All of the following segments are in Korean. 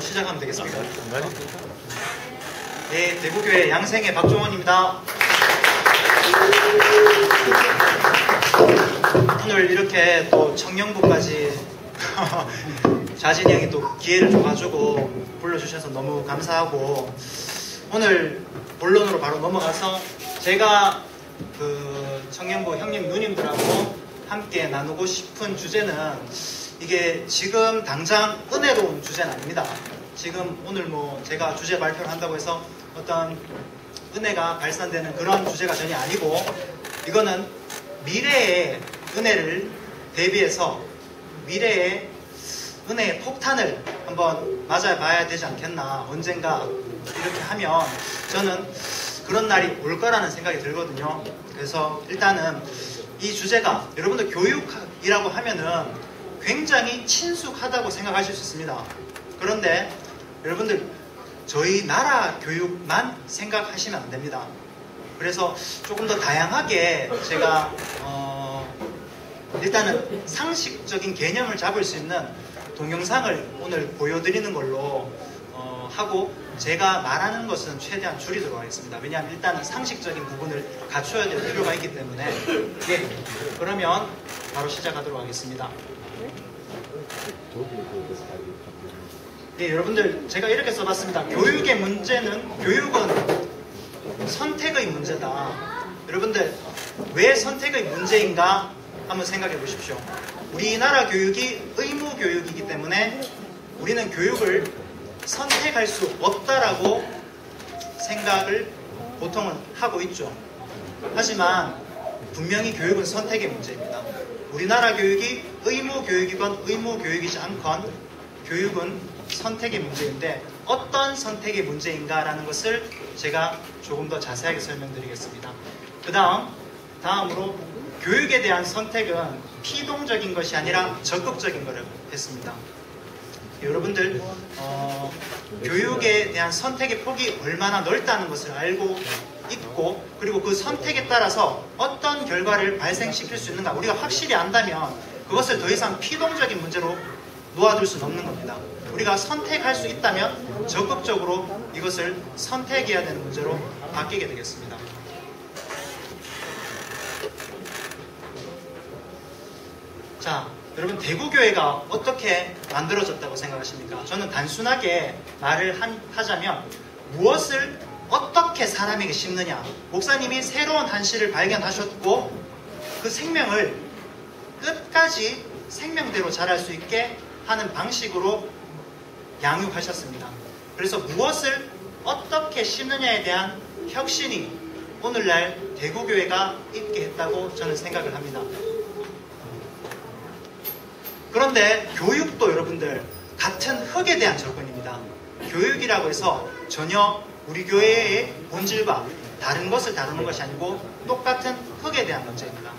시작하면 되겠습니까? 네, 대구교회 양생의 박종원입니다. 오늘 이렇게 또 청년부까지 자진이 형이 또 기회를 줘가지고 불러주셔서 너무 감사하고, 오늘 본론으로 바로 넘어가서 제가 그 청년부 형님 누님들하고 함께 나누고 싶은 주제는, 이게 지금 당장 은혜로운 주제는 아닙니다. 지금 오늘 뭐 제가 주제 발표를 한다고 해서 어떤 은혜가 발산되는 그런 주제가 전혀 아니고, 이거는 미래의 은혜를 대비해서 미래의 은혜의 폭탄을 한번 맞아봐야 되지 않겠나, 언젠가 이렇게 하면 저는 그런 날이 올 거라는 생각이 들거든요. 그래서 일단은 이 주제가, 여러분들 교육이라고 하면은 굉장히 친숙하다고 생각하실 수 있습니다. 그런데 여러분들 저희 나라 교육만 생각하시면 안 됩니다. 그래서 조금 더 다양하게 제가 일단은 상식적인 개념을 잡을 수 있는 동영상을 오늘 보여드리는 걸로 하고, 제가 말하는 것은 최대한 줄이도록 하겠습니다. 왜냐하면 일단은 상식적인 부분을 갖춰야 될 필요가 있기 때문에. 네, 그러면 바로 시작하도록 하겠습니다. 네, 여러분들 제가 이렇게 써봤습니다. 교육의 문제는, 교육은 선택의 문제다. 여러분들 왜 선택의 문제인가 한번 생각해 보십시오. 우리나라 교육이 의무 교육이기 때문에 우리는 교육을 선택할 수 없다라고 생각을 보통은 하고 있죠. 하지만 분명히 교육은 선택의 문제입니다. 우리나라 교육이 의무 교육이건 의무 교육이지 않건 교육은 선택의 문제인데, 어떤 선택의 문제인가라는 것을 제가 조금 더 자세하게 설명드리겠습니다. 다음으로 교육에 대한 선택은 피동적인 것이 아니라 적극적인 것을 했습니다. 여러분들 교육에 대한 선택의 폭이 얼마나 넓다는 것을 알고 있고, 그리고 그 선택에 따라서 어떤 결과를 발생시킬 수 있는가 우리가 확실히 안다면 그것을 더 이상 피동적인 문제로 놓아둘 수는 없는 겁니다. 우리가 선택할 수 있다면 적극적으로 이것을 선택해야 되는 문제로 바뀌게 되겠습니다. 자, 여러분 대구교회가 어떻게 만들어졌다고 생각하십니까? 저는 단순하게 말을 하자면, 무엇을 어떻게 사람에게 심느냐, 목사님이 새로운 한시를 발견하셨고 그 생명을 끝까지 생명대로 자랄 수 있게 하는 방식으로 양육하셨습니다. 그래서 무엇을 어떻게 심느냐에 대한 혁신이 오늘날 대구교회가 있게 했다고 저는 생각을 합니다. 그런데 교육도 여러분들 같은 흙에 대한 접근입니다. 교육이라고 해서 전혀 우리 교회의 본질과 다른 것을 다루는 것이 아니고 똑같은 흙에 대한 문제입니다.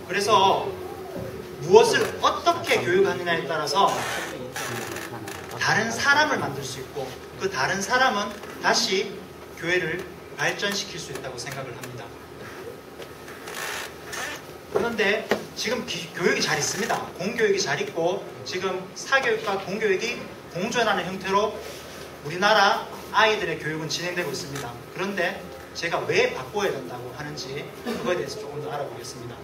그래서 무엇을 어떻게 교육하느냐에 따라서 다른 사람을 만들 수 있고, 그 다른 사람은 다시 교회를 발전시킬 수 있다고 생각을 합니다. 그런데 지금 교육이 잘 있습니다. 공교육이 잘 있고, 지금 사교육과 공교육이 공존하는 형태로 우리나라 아이들의 교육은 진행되고 있습니다. 그런데 제가 왜 바꿔야 된다고 하는지 그거에 대해서 조금 더 알아보겠습니다.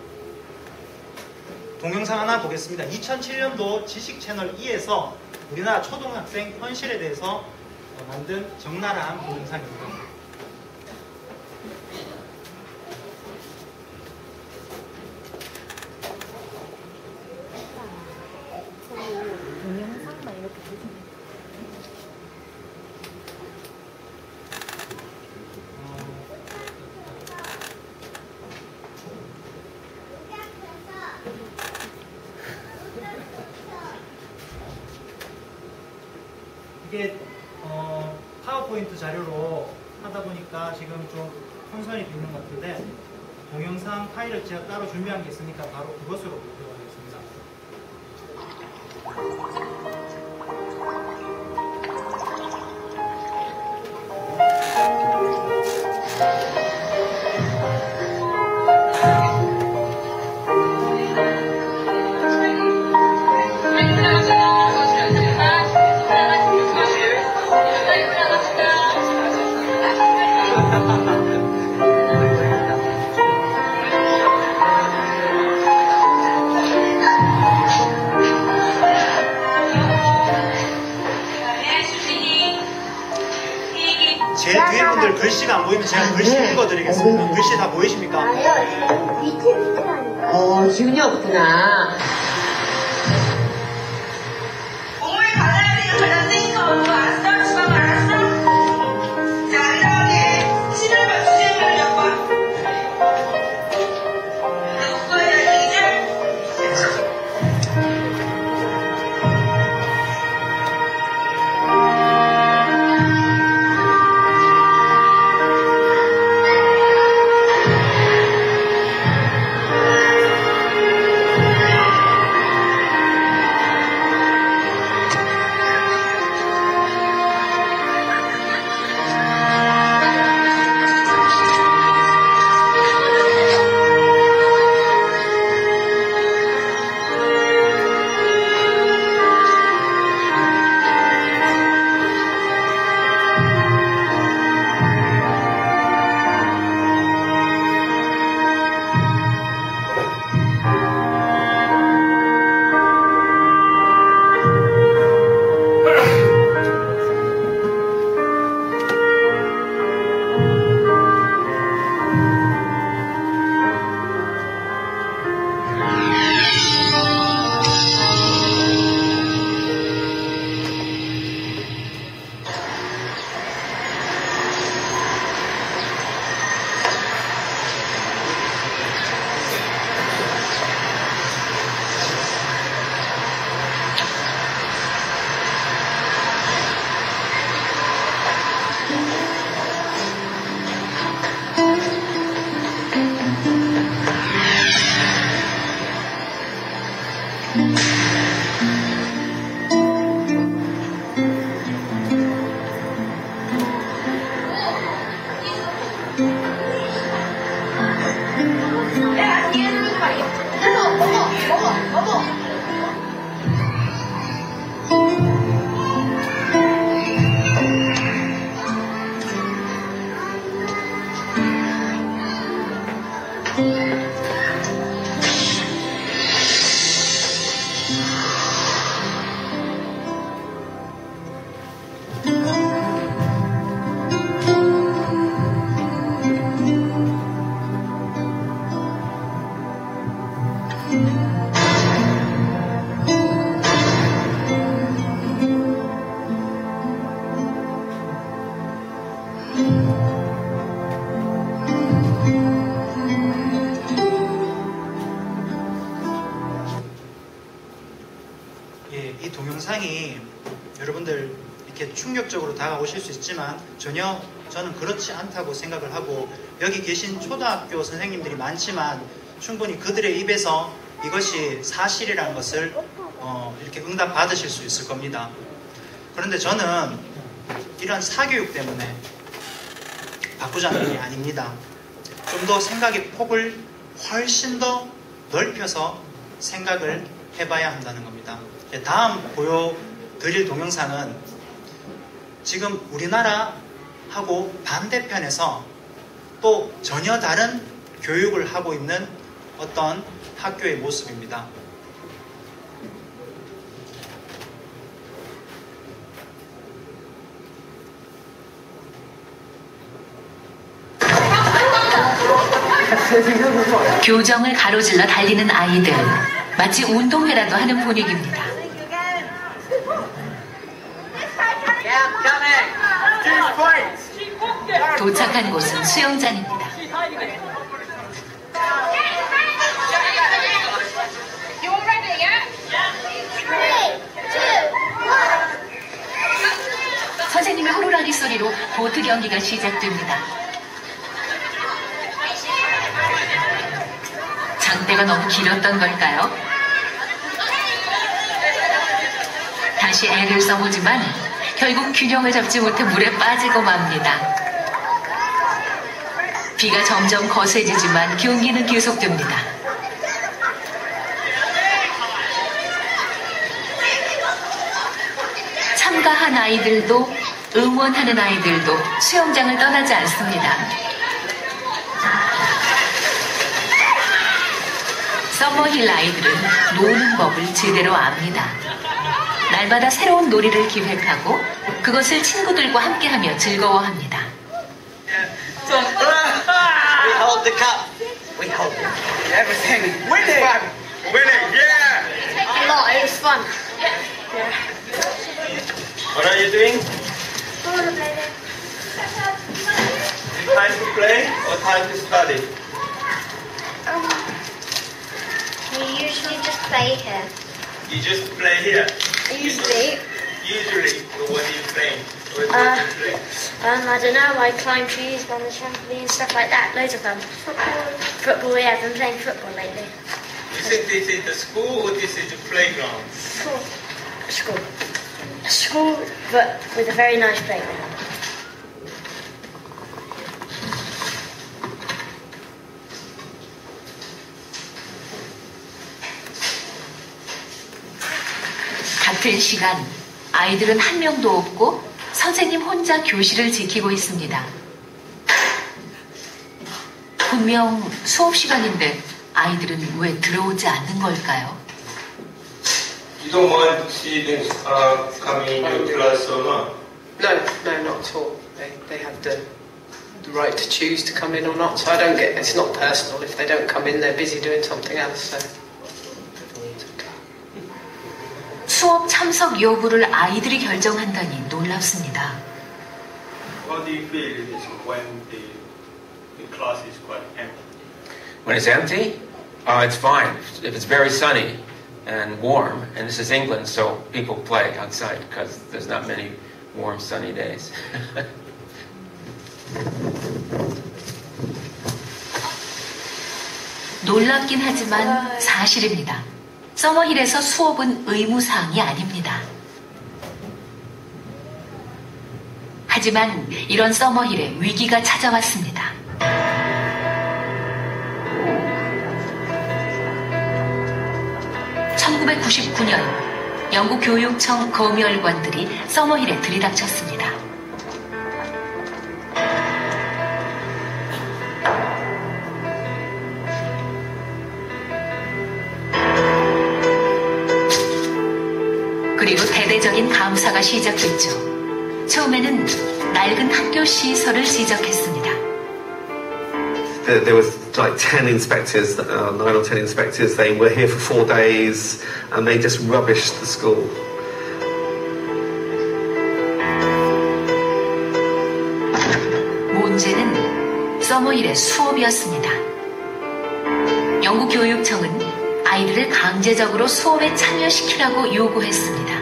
동영상 하나 보겠습니다. 2007년도 지식채널 2에서 우리나라 초등학생 현실에 대해서 만든 적나라한 동영상입니다. 동영상만 이렇게 보시면 이게 파워포인트 자료로 하다 보니까 지금 좀 혼선이 있는 것 같은데, 동영상 파일을 제가 따로 준비한 게 있으니까 바로 그것으로 보도록 하겠습니다. 글씨가 안 보이면 제가 글씨 읽어드리겠습니다. 글씨 다 보이십니까? 아니요, 밑에. 기운이 없구나. 공을 받아야 되는 그런 생각 없는 거 알았어? 주방 알았어? 자, 이렇게 신을 맞추세요, 몇 번. 웃어야 되겠죠? 이 동영상이 여러분들 이렇게 충격적으로 다가오실 수 있지만 전혀 저는 그렇지 않다고 생각을 하고, 여기 계신 초등학교 선생님들이 많지만 충분히 그들의 입에서 이것이 사실이라는 것을 이렇게 응답 받으실 수 있을 겁니다. 그런데 저는 이런 사교육 때문에 바꾸자는 게 아닙니다. 좀 더 생각의 폭을 훨씬 더 넓혀서 생각을 해봐야 한다는 겁니다. 다음 보여드릴 동영상은 지금 우리나라하고 반대편에서 또 전혀 다른 교육을 하고 있는 어떤 학교의 모습입니다. 교정을 가로질러 달리는 아이들, 마치 운동회라도 하는 분위기입니다. 도착한 곳은 수영장입니다. 선생님의 호루라기 소리로 보트 경기가 시작됩니다. 장대가 너무 길었던 걸까요? 다시 애를 써보지만 결국 균형을 잡지 못해 물에 빠지고 맙니다. 비가 점점 거세지지만 경기는 계속됩니다. 참가한 아이들도 응원하는 아이들도 수영장을 떠나지 않습니다. 서머힐 아이들은 노는 법을 제대로 압니다. 날마다 새로운 놀이를 기획하고 그것을 친구들과 함께하며 즐거워합니다. hold the cup. We hold everything. Winning. Winning, yeah! A lot. It was fun. What are you doing? Rollerblading. Time to play or time to study? We usually just play here. You just play here. Usually. Usually, what do you play? What do you play? I don't know. I climb trees, run the trampoline, stuff like that. Loads of fun. Football. Yeah, I've been playing football lately. You think this is the school or this is the playground? School, but with a very nice playground. 같은 시간 아이들은 한 명도 없고 선생님 혼자 교실을 지키고 있습니다. 분명 수업 시간인데 아이들은 왜 들어오지 않는 걸까요? You don't want students coming in your class or not? No, not at all. They have the right to choose to come in or not. So I don't get. It's not personal. If they don't come in, they're busy doing something else. So. 수업 참석 여부를 아이들이 결정한다니 놀랍습니다. What do you feel is when the class is quite empty? When it's empty, it's fine. If it's very sunny and warm, and this is England, so people play outside because there's not many warm, sunny days. 놀랍긴 하지만 사실입니다. 서머힐에서 수업은 의무사항이 아닙니다. 하지만 이런 서머힐에 위기가 찾아왔습니다. (1999년) 영국 교육청 검열관들이 서머힐에 들이닥쳤습니다. 그리고 대대적인 감사가 시작됐죠. 처음에는 낡은 학교 시설을 지적했습니다. There was like 10 inspectors, 9 or 10 inspectors. They were here for 4 days and they just rubbished the school. 문제는 서머힐의 수업이었습니다. 영국 교육청은 아이들을 강제적으로 수업에 참여시키라고 요구했습니다.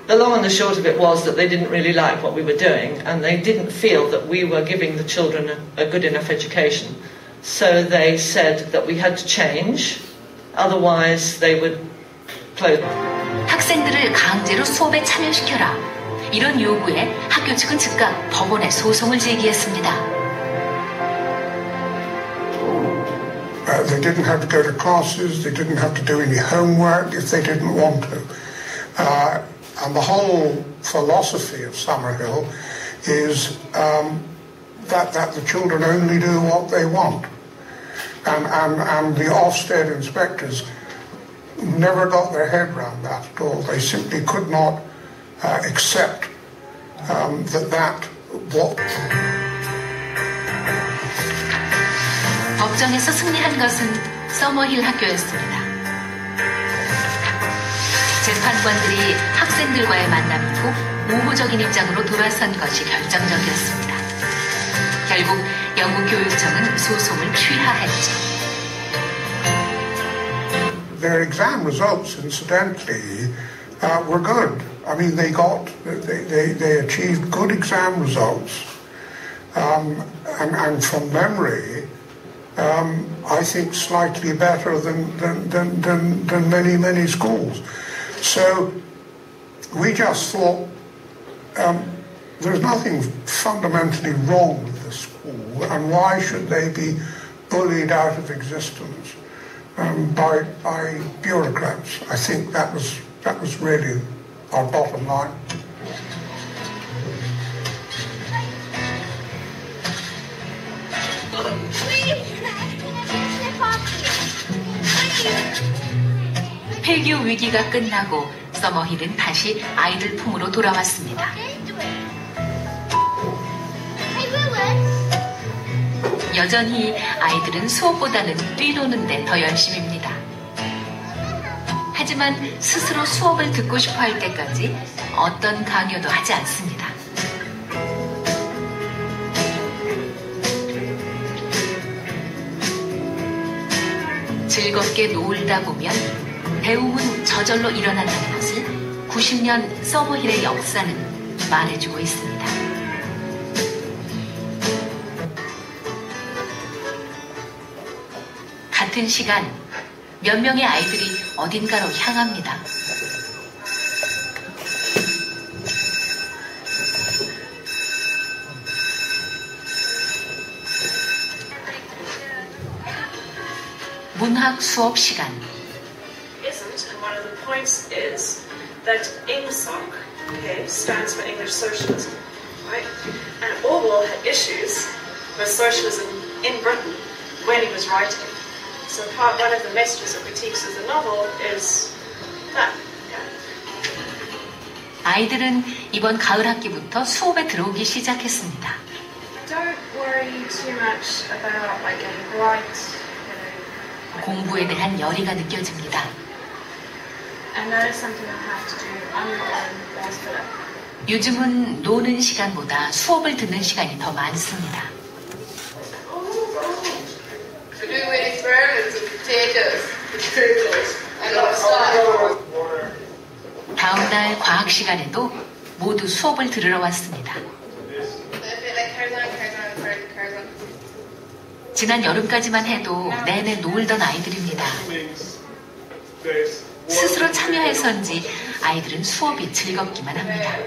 The long and the short of it was that they didn't really like what we were doing, and they didn't feel that we were giving the children a good enough education. So they said that we had to change, otherwise they would close. 학생들을 강제로 수업에 참여시켜라. 이런 요구에 학교 측은 즉각 법원에 소송을 제기했습니다. They didn't have to go to classes, they didn't have to do any homework if they didn't want to. And the whole philosophy of Summerhill is that the children only do what they want. And the Ofsted inspectors never got their head round that at all. They simply could not accept that what... 법정에서 승리한 것은 서머힐 학교였습니다. 재판관들이 학생들과의 만남 이후 우호적인 입장으로 돌아선 것이 결정적이었습니다. 결국 영국 교육청은 소송을 취하했죠. Their exam results, incidentally, were good. I mean, they achieved good exam results, and from memory, I think slightly better than many schools. So we just thought there's nothing fundamentally wrong with the school, and why should they be bullied out of existence by bureaucrats? I think that was really our bottom line. 폐교 위기가 끝나고 서머힐은 다시 아이들 품으로 돌아왔습니다. Hey, Willis. 여전히 아이들은 수업보다는 뛰노는데 더 열심입니다. 하지만 스스로 수업을 듣고 싶어 할 때까지 어떤 강요도 하지 않습니다. 즐겁게 놀다 보면 배움은 저절로 일어난다는 것을 90년 서머힐의 역사는 말해주고 있습니다. 같은 시간 몇 명의 아이들이 어딘가로 향합니다. 문학 수업 시간. Isn't, and one of the points is that INGSOC, okay, stands for English Socialism, right? And Orwell had issues with socialism in Britain when he was writing. So one of the messages or critiques of the novel is that. 아이들은 이번 가을 학기부터 수업에 들어오기 시작했습니다. Don't worry too much about like getting bright. 공부에 대한 열의가 느껴집니다. And that is something I have to do alone, as Philip. 요즘은 노는 시간보다 수업을 듣는 시간이 더 많습니다. To do with experiments of potatoes, potatoes, and outside. 다음 날 과학 시간에도 모두 수업을 들으러 왔습니다. 지난 여름까지만 해도 내내 놀던 아이들입니다. 스스로 참여해서인지 아이들은 수업이 즐겁기만 합니다.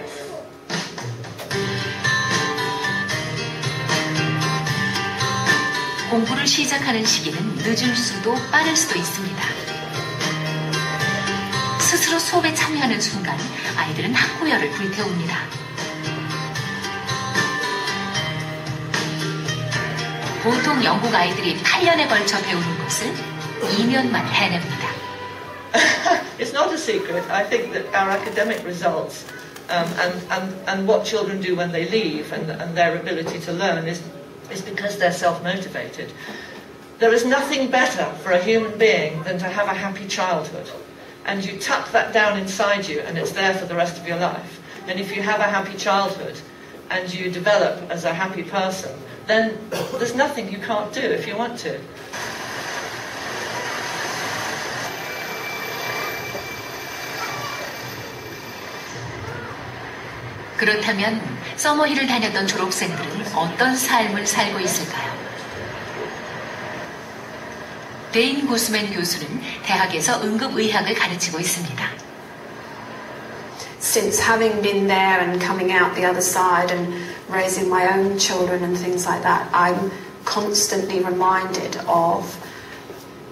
공부를 시작하는 시기는 늦을 수도 빠를 수도 있습니다. 스스로 수업에 참여하는 순간 아이들은 학구열을 불태웁니다. 보통 영국 아이들이 8년에 걸쳐 배우는 것을 2년 만에 해냅니다. It's not a secret. I think that our academic results and what children do when they leave and their ability to learn is because they're self-motivated. There is nothing better for a human being than to have a happy childhood. And you tuck that down inside you and it's there for the rest of your life. And if you have a happy childhood and you develop as a happy person, then there's nothing you can't do if you want to. 그렇다면 서머힐을 다녔던 졸업생들은 어떤 삶을 살고 있을까요? 데인 구스맨 교수는 대학에서 응급의학을 가르치고 있습니다. Since having been there and coming out the other side and raising my own children and things like that, I'm constantly reminded of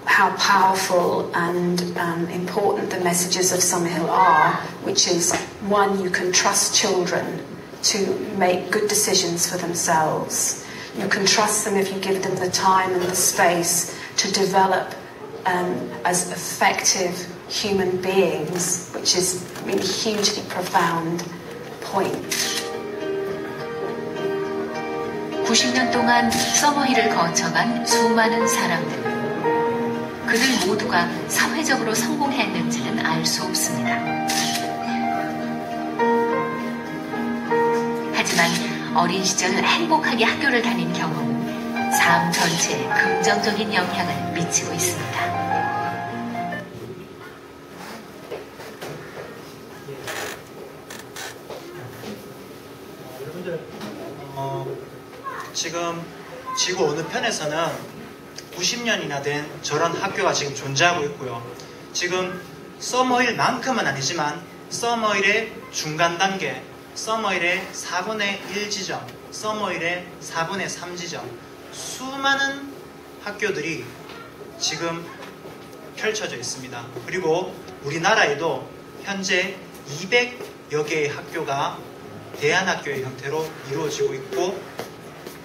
how powerful and important the messages of Summerhill are, which is, one, you can trust children to make good decisions for themselves. You can trust them if you give them the time and the space to develop as effective human beings, which is really hugely profound point. 90년 동안 서머힐을 거쳐간 수많은 사람들. 그들 모두가 사회적으로 성공했는지는 알 수 없습니다. 하지만 어린 시절 행복하게 학교를 다닌 경험은 삶 전체에 긍정적인 영향을 미치고 있습니다. 여러분들 지금 지구 어느 편에서는 90년이나 된 저런 학교가 지금 존재하고 있고요. 지금 서머힐만큼은 아니지만 서머힐의 중간 단계, 서머힐의 4분의 1 지점, 서머힐의 4분의 3 지점, 수많은 학교들이 지금 펼쳐져 있습니다. 그리고 우리나라에도 현재 200여 개의 학교가 대안학교의 형태로 이루어지고 있고,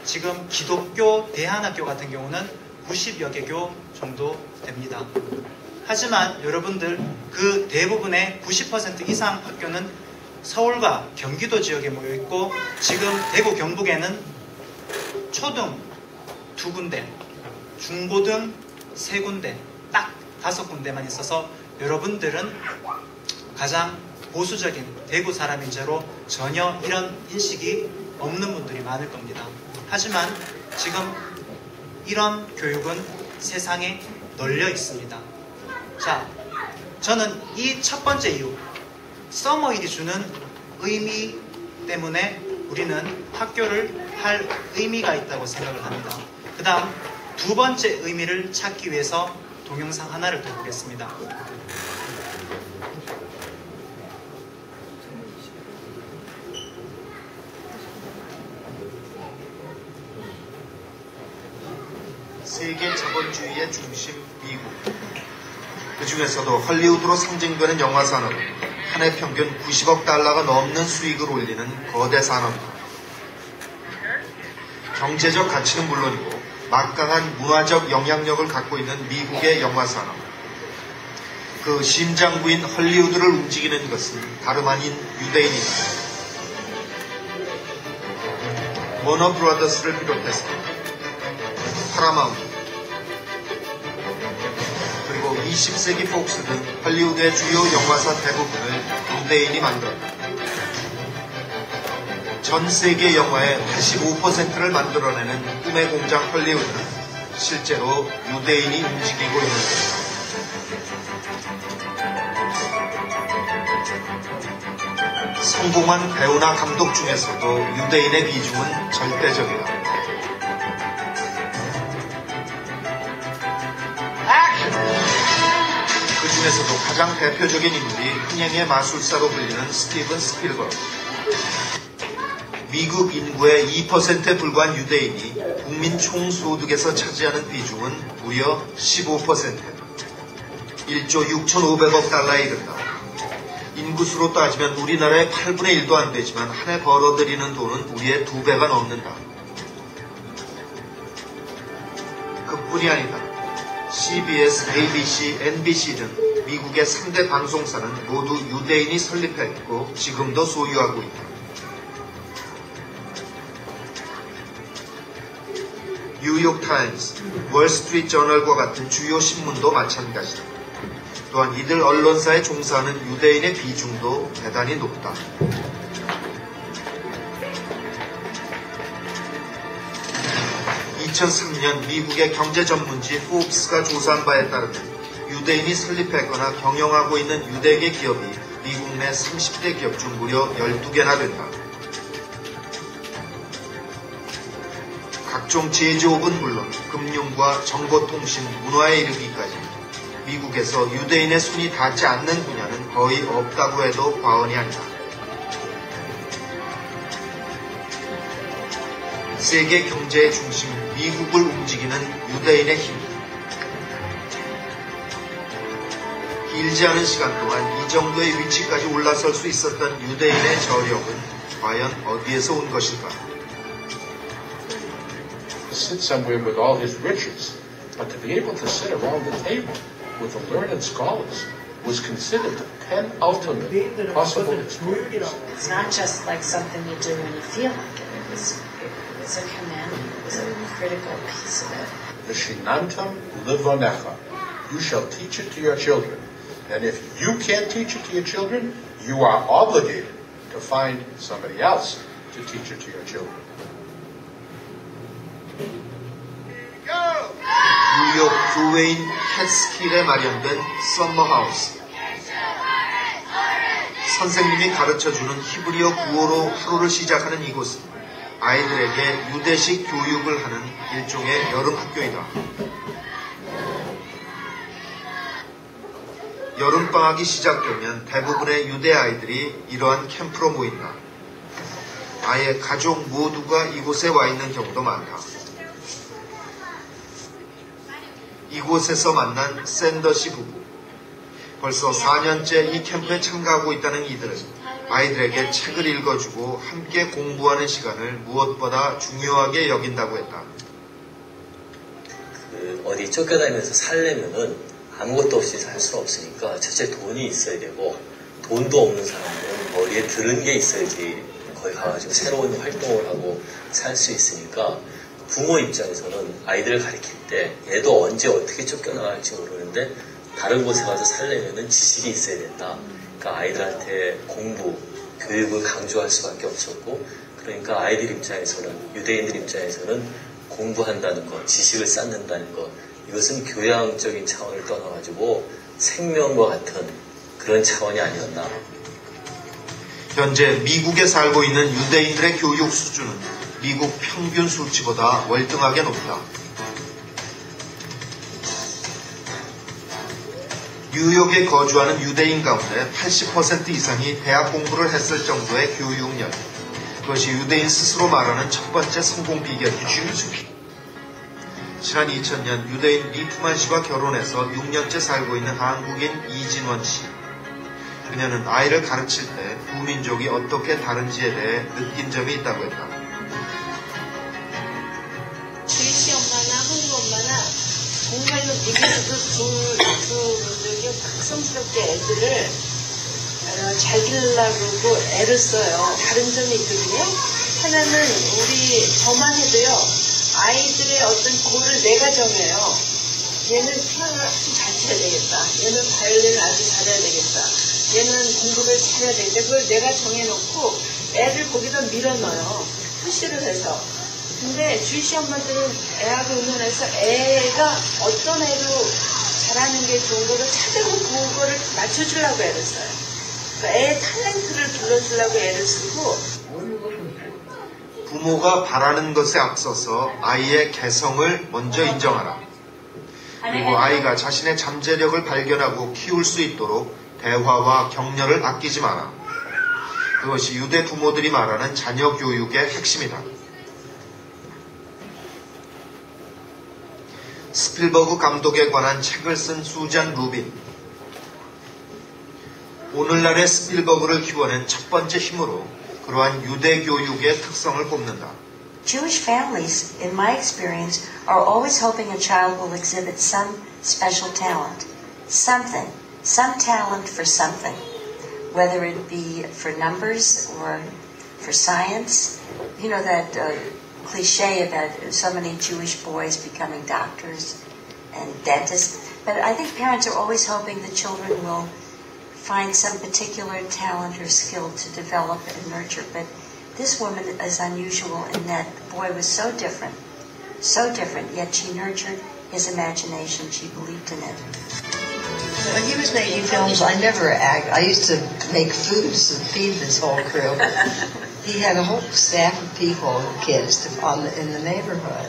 지금 기독교 대안학교 같은 경우는 90여 개교 정도 됩니다. 하지만 여러분들 그 대부분의 90% 이상 학교는 서울과 경기도 지역에 모여 있고, 지금 대구 경북에는 초등, 2군데, 중고등 3군데, 딱 5군데만 있어서 여러분들은 가장 보수적인 대구 사람인 죄로 전혀 이런 인식이 없는 분들이 많을 겁니다. 하지만 지금 이런 교육은 세상에 널려 있습니다. 자, 저는 이 첫 번째 이유, 서머힐이 주는 의미 때문에 우리는 학교를 할 의미가 있다고 생각을 합니다. 그 다음 두 번째 의미를 찾기 위해서 동영상 하나를 더 보겠습니다. 세계 자본주의의 중심 미국. 그 중에서도 헐리우드로 상징되는 영화 산업은 한 해 평균 90억 달러가 넘는 수익을 올리는 거대 산업입니다. 경제적 가치는 물론이고 막강한 문화적 영향력을 갖고 있는 미국의 영화 산업. 그 심장부인 헐리우드를 움직이는 것은 다름 아닌 유대인입니다. 워너 브라더스를 비롯해서 파라마운트, 그리고 20세기 폭스 등 헐리우드의 주요 영화사 대부분을 유대인이 만들었다. 전 세계 영화의 85%를 만들어내는 꿈의 공장 헐리우드는 실제로 유대인이 움직이고 있는 것입니다. 성공한 배우나 감독 중에서도 유대인의 비중은 절대적이다. 그 중에서도 가장 대표적인 인물이 흥행의 마술사로 불리는 스티븐 스필버그. 미국 인구의 2%에 불과한 유대인이 국민 총소득에서 차지하는 비중은 무려 15%, 1조 6,500억 달러에 이른다. 인구수로 따지면 우리나라의 8분의 1도 안 되지만 한 해 벌어들이는 돈은 우리의 2배가 넘는다. 그뿐이 아니다. CBS, ABC, NBC 등 미국의 3대 방송사는 모두 유대인이 설립했고 지금도 소유하고 있다. 뉴욕타임스, 월스트리트 저널과 같은 주요 신문도 마찬가지다. 또한 이들 언론사에 종사하는 유대인의 비중도 대단히 높다. (2003년) 미국의 경제 전문지 포브스가 조사한 바에 따르면 유대인이 설립했거나 경영하고 있는 유대계 기업이 미국 내 30대 기업 중 무려 12개나 된다. 각종 제조업은 물론 금융과 정보통신, 문화에 이르기까지 미국에서 유대인의 손이 닿지 않는 분야는 거의 없다고 해도 과언이 아니다. 세계 경제의 중심 미국을 움직이는 유대인의 힘. 길지 않은 시간 동안 이 정도의 위치까지 올라설 수 있었던 유대인의 저력은 과연 어디에서 온 것일까? Sit somewhere with all his riches, but to be able to sit around the table with the learned scholars was considered the penultimate possible experience. It's not just like something you do when you feel like it. It was a commandment. It was a critical piece of it. V'shinantam levonecha. You shall teach it to your children. And if you can't teach it to your children, you are obligated to find somebody else to teach it to your children. 뉴욕 조웨인 캣스킬에 마련된 서머하우스. 선생님이 가르쳐주는 히브리어 구어로 하루를 시작하는 이곳은 아이들에게 유대식 교육을 하는 일종의 여름학교이다. 여름방학이 시작되면 대부분의 유대 아이들이 이러한 캠프로 모인다. 아예 가족 모두가 이곳에 와 있는 경우도 많다. 이곳에서 만난 샌더시 부부. 벌써 4년째 이 캠프에 참가하고 있다는 이들은 아이들에게 책을 읽어주고 함께 공부하는 시간을 무엇보다 중요하게 여긴다고 했다. 어디 쫓겨다니면서 살려면은 아무것도 없이 살 수 없으니까 첫째 돈이 있어야 되고, 돈도 없는 사람은 머리에 들은 게 있어야지 거기 가가지고 새로운 활동을 하고 살 수 있으니까 부모 입장에서는 아이들을 가르칠 때 얘도 언제 어떻게 쫓겨나갈지 모르는데 다른 곳에 가서 살려면은 지식이 있어야 된다. 그러니까 아이들한테 공부, 교육을 강조할 수밖에 없었고, 그러니까 아이들 입장에서는, 유대인들 입장에서는 공부한다는 것, 지식을 쌓는다는 것, 이것은 교양적인 차원을 떠나가지고 생명과 같은 그런 차원이 아니었나. 현재 미국에 살고 있는 유대인들의 교육 수준은 미국 평균 수치보다 월등하게 높다. 뉴욕에 거주하는 유대인 가운데 80% 이상이 대학 공부를 했을 정도의 교육열. 그것이 유대인 스스로 말하는 첫 번째 성공 비결이다. 지난 2000년 유대인 리프만 씨와 결혼해서 6년째 살고 있는 한국인 이진원 씨. 그녀는 아이를 가르칠 때 두 민족이 어떻게 다른지에 대해 느낀 점이 있다고 했다. 주일씨 엄마나 한국 엄마나 정말로 되게 두 민족이 각성스럽게 애들을 잘 기르려고 애를 써요. 다른 점이 있거든요. 하나는 저만 해도요. 아이들의 어떤 골을 내가 정해요. 얘는 피아노를 아주 잘 쳐야 되겠다. 얘는 바이올린을 아주 잘해야 되겠다. 얘는 공부를 잘해야 되겠다. 그걸 내가 정해놓고 애를 거기다 밀어넣어요. 푸시를 해서. 근데 주희씨 엄마들은 애하고 의논해서 애가 어떤 애로 잘하는 게 좋은 거를 찾아고 그거를 맞춰주려고 애를 써요. 그러니까 애의 탤런트를 불러주려고 애를 쓰고, 부모가 바라는 것에 앞서서 아이의 개성을 먼저 인정하라. 그리고 아이가 자신의 잠재력을 발견하고 키울 수 있도록 대화와 격려를 아끼지 마라. 그것이 유대 부모들이 말하는 자녀 교육의 핵심이다. 스필버그 감독에 관한 책을 쓴 수잔 루빈. 오늘날의 스필버그를 키워낸 첫 번째 힘으로 그러한 유대 교육의 특성을 꼽는다. Jewish families, in my experience, are always hoping a child will exhibit some special talent. Something. Some talent for something. Whether it be for numbers or for science. You know that cliche about so many Jewish boys becoming doctors and dentists. But I think parents are always hoping the children will find some particular talent or skill to develop and nurture. But this woman is unusual in that the boy was so different, yet she nurtured his imagination. She believed in it. When he was making films, I never act. I used to make foods and feed this whole crew. He had a whole staff of people, kids, in the neighborhood.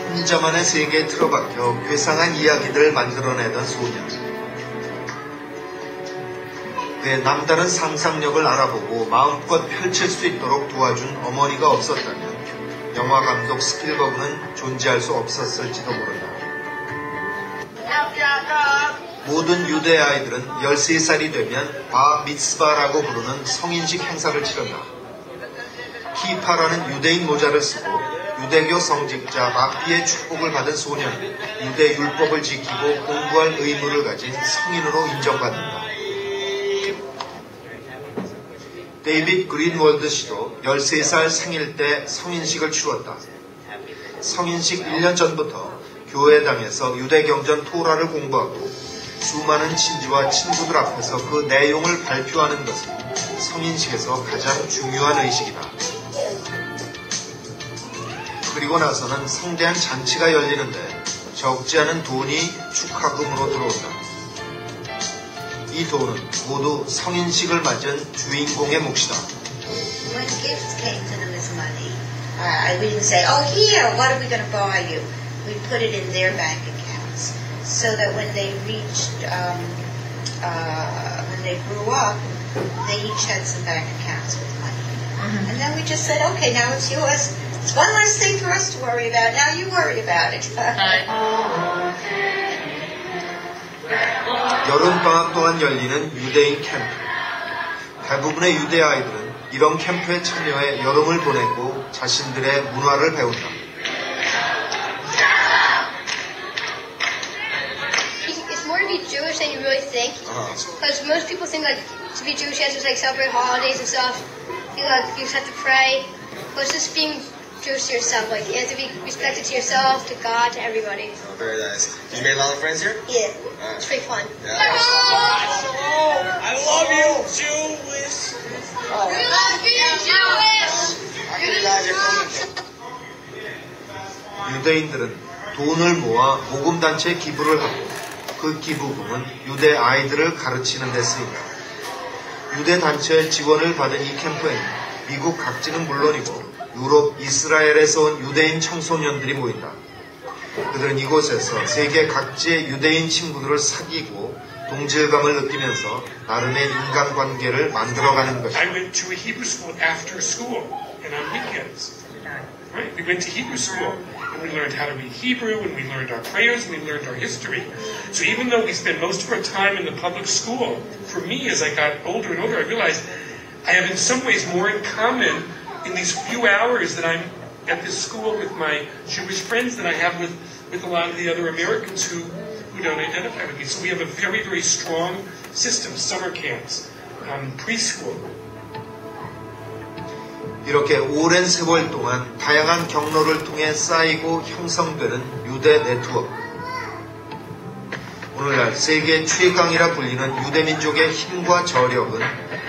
혼자만의 세계에 틀어박혀 괴상한 이야기들을 만들어내던 소년. 그의 남다른 상상력을 알아보고 마음껏 펼칠 수 있도록 도와준 어머니가 없었다면 영화 감독 스필버그는 존재할 수 없었을지도 모른다. 모든 유대 아이들은 13살이 되면 바 미츠바라고 부르는 성인식 행사를 치른다. 키파라는 유대인 모자를 쓰고 유대교 성직자 마피의 축복을 받은 소년은 유대 율법을 지키고 공부할 의무를 가진 성인으로 인정받는다. 데이빗 그린월드 씨도 13살 생일 때 성인식을 치렀다. 성인식 1년 전부터 교회당에서 유대경전 토라를 공부하고 수많은 친지와 친구들 앞에서 그 내용을 발표하는 것은 성인식에서 가장 중요한 의식이다. 그리고 나서는 성대한 잔치가 열리는데 적지 않은 돈이 축하금으로 들어온다. 이 돈은 모두 성인식을 맞은 주인공의 몫이다. When gifts came to them as money, we didn't say, "Oh, here, what are we going to buy you?" We put it in their bank accounts, so that when they reached, when they grew up, they each had some bank accounts with money. And then we just said, "Okay, now it's yours. It's one less thing for us to worry about. Now you worry about it." 여름방학 동안 열리는 유대인 캠프. 대부분의 유대 아이들은 이런 캠프에 참여해 여름을 보내고 자신들의 문화를 배운다. It's more to be Jewish than you really think. Because most people think like to be Jewish is like celebrate holidays and stuff. You just have to pray Well, it's just being true to yourself. Like, you have to be respected to yourself, to God, to everybody. Oh, very nice. You made a lot of friends here? Yeah. It's pretty fun. Yeah. I love you, Jewish. We love you, Jewish. I'm glad you're coming. 유대인들은 돈을 모아 모금단체에 기부를 하고 그 기부금은 유대 아이들을 가르치는 데 쓰인다. 유대 단체의 지원을 받은 이 캠프에는 미국 각지는 물론이고 유럽, 이스라엘에서 온 유대인 청소년들이 모인다. 그들은 이곳에서 세계 각지의 유대인 친구들을 사귀고 동질감을 느끼면서 나름의 인간관계를 만들어가는 것이다. I went to a Hebrew school after school and on weekends. Right? We went to Hebrew school and we learned how to read Hebrew and we learned our prayers and we learned our history. So even though we spent most of our time in the public school, for me as I got older and older, I realized I have in some ways more in common in these few hours that I'm at this school with my Jewish friends than I have with a lot of the other Americans who don't identify with me. So we have a very, very strong system, summer camps, preschool. 이렇게 오랜 세월 동안 다양한 경로를 통해 쌓이고 형성되는 유대 네트워크. 오늘날 세계 최강이라 불리는 유대민족의 힘과 저력은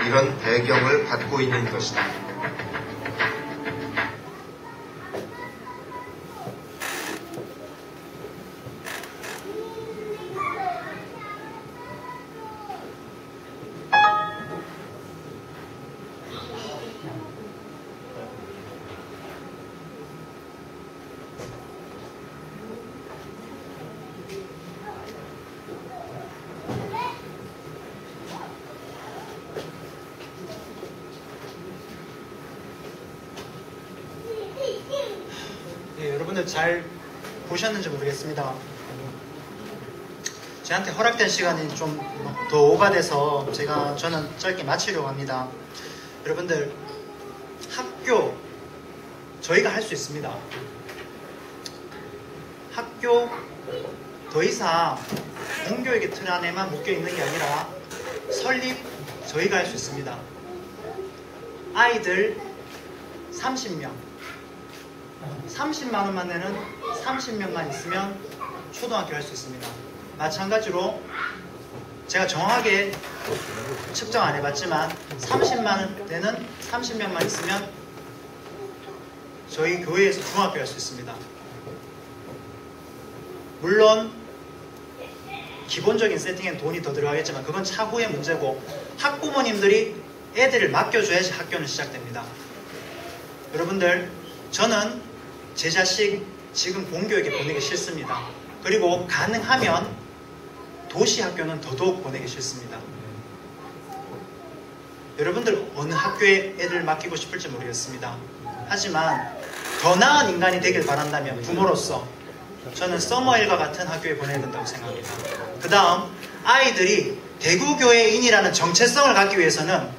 이런 배경을 갖고 있는 것이다. 여러분들 잘 보셨는지 모르겠습니다. 저한테 허락된 시간이 좀 더 오바돼서 저는 짧게 마치려고 합니다. 여러분들 학교 저희가 할 수 있습니다. 학교 더 이상 공교육의 틀 안에만 묶여 있는 게 아니라 설립 저희가 할 수 있습니다. 아이들 30명 30만 원만 내는 30명만 있으면 초등학교 할 수 있습니다. 마찬가지로 제가 정확하게 측정 안 해봤지만 30만 원 되는 30명만 있으면 저희 교회에서 중학교 할 수 있습니다. 물론 기본적인 세팅엔 돈이 더 들어가겠지만 그건 차후의 문제고 학부모님들이 애들을 맡겨줘야지 학교는 시작됩니다. 여러분들 저는 제 자식 지금 공교육에 보내기 싫습니다. 그리고 가능하면 도시 학교는 더더욱 보내기 싫습니다. 여러분들 어느 학교에 애를 맡기고 싶을지 모르겠습니다. 하지만 더 나은 인간이 되길 바란다면 부모로서 저는 서머힐과 같은 학교에 보내야 된다고 생각합니다. 그 다음 아이들이 대구교회인이라는 정체성을 갖기 위해서는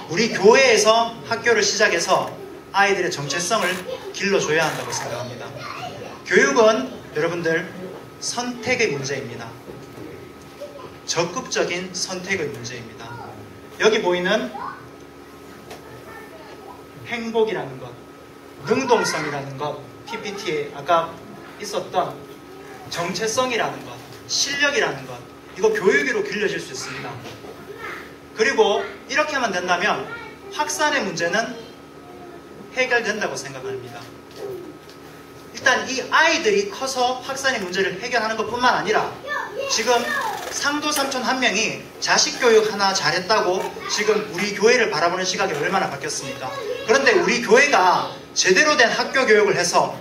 우리 교회에서 학교를 시작해서 아이들의 정체성을 길러줘야 한다고 생각합니다. 교육은 여러분들 선택의 문제입니다. 적극적인 선택의 문제입니다. 여기 보이는 행복이라는 것, 능동성이라는 것, PPT에 아까 있었던 정체성이라는 것, 실력이라는 것, 이거 교육으로 길러질 수 있습니다. 그리고 이렇게 하면 된다면 확산의 문제는 해결된다고 생각합니다. 일단 이 아이들이 커서 확산의 문제를 해결하는 것뿐만 아니라 지금 상도 삼촌 한 명이 자식 교육 하나 잘했다고 지금 우리 교회를 바라보는 시각이 얼마나 바뀌었습니까? 그런데 우리 교회가 제대로 된 학교 교육을 해서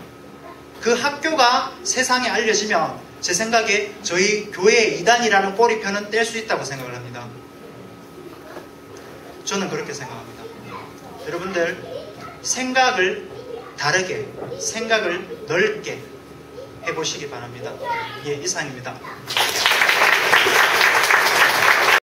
그 학교가 세상에 알려지면 제 생각에 저희 교회의 이단이라는 꼬리표는 뗄 수 있다고 생각을 합니다. 저는 그렇게 생각합니다. 여러분들 생각을 다르게, 생각을 넓게 해보시기 바랍니다. 예, 이상입니다.